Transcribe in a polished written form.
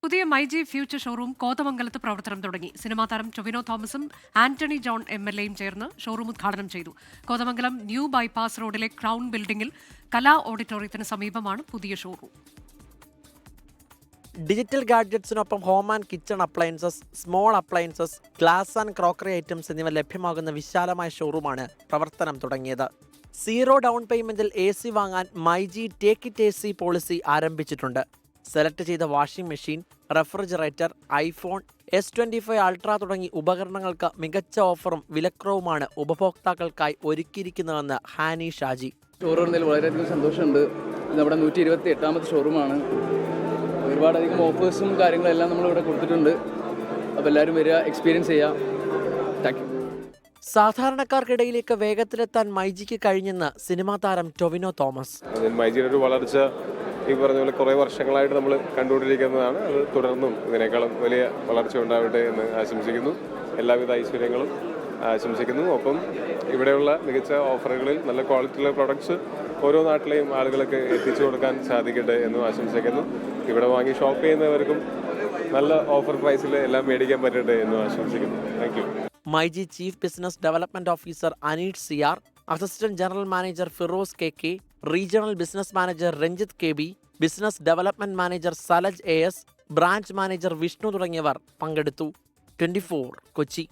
പുതിയ myG future showroom കോതമംഗലത്ത് പ്രവർത്തനം തുടങ്ങി. സിനിമാ താരം ടൊവിനോ തോമസും ആന്റണി ജോൺ MLAയും ചേർന്ന് ഷോറൂം ഉദ്ഘാടനം ചെയ്തു. കോതമംഗലം ന്യൂ ബൈപ്പാസ് റോഡിലെ ക്രൗൺ ബിൽഡിംഗിൽ കലാ ഓഡിറ്റോറിയത്തിന് സമീപമാണ് പുതിയ ഷോറൂം. ഡിജിറ്റൽ ഗാഡ്ജറ്റ്സിനൊപ്പം home and kitchen appliances, small appliances, glass and crockery items എന്നിവ ലഭ്യമാകുന്ന വിശാലമായ ഷോറൂമാണ് പ്രവർത്തനം തുടങ്ങിയത്. 0 ഡൗൺ പേയ്മെന്റിൽ AC വാങ്ങാൻ myG take it AC policy ആരംഭിച്ചിട്ടുണ്ട്. സെലക്ട് ചെയ്ത washing machine, refrigerator, iPhone, S25 ultra തുടങ്ങി ഉപകരണങ്ങൾക്ക് മികച്ച ഓഫറും വിലക്കുറവുമാണ് ഉപഭോക്താക്കൾക്കായി ഒരുക്കിയിരിക്കുന്നതെന്ന് ഹാനി ഷാജി. ഷോറൂമിൽ വളരെയധികം സന്തോഷമുണ്ട്. ഇത് നമ്മുടെ 128ാമത്തെ ഷോറൂമാണ്. ഒരുപാടധികം ഓഫേഴ്സും കാര്യങ്ങളെല്ലാം നമ്മളിവിടെ കൊടുത്തിട്ടുണ്ട്. അപ്പോൾ എല്ലാവരും വരിക, എക്സ്പീരിയൻസ് ചെയ്യുക. Thank you. സാധാരണക്കാർക്കിടയിലേക്ക് വേഗത്തിലെത്താൻ മൈജിക്ക് കഴിഞ്ഞെന്ന് സിനിമാ താരം ടൊവിനോ തോമസ്. മൈജിയുടെ ഒരു വളർച്ച ഈ പറഞ്ഞ പോലെ കുറേ വർഷങ്ങളായിട്ട് നമ്മൾ കണ്ടുകൊണ്ടിരിക്കുന്നതാണ്. അത് തുടർന്നും ഇതിനേക്കാളും വലിയ വളർച്ച ഉണ്ടാവട്ടെ എന്ന് ആശംസിക്കുന്നു. എല്ലാവിധ ഐശ്വര്യങ്ങളും ആശംസിക്കുന്നു. ഒപ്പം ഇവിടെയുള്ള മികച്ച ഓഫറുകളിൽ നല്ല ക്വാളിറ്റിയുള്ള പ്രൊഡക്ട്സ് ഓരോ നാട്ടിലെയും ആളുകൾക്ക് എത്തിച്ചു കൊടുക്കാൻ സാധിക്കട്ടെ എന്നും ആശംസിക്കുന്നു. ഇവിടെ വാങ്ങി ഷോപ്പ് ചെയ്യുന്നവർക്കും നല്ല ഓഫർ പ്രൈസിൽ എല്ലാം മേടിക്കാൻ പറ്റട്ടെ എന്നും ആശംസിക്കുന്നു. Thank you. MyG chief business development officer Aneesh CR, assistant general manager Firoz KK, regional business manager Ranjith KB, business development manager Salaj AS, branch manager Vishnu തുടങ്ങിയവർ പങ്കെടുത്തു. 24 കൊച്ചി.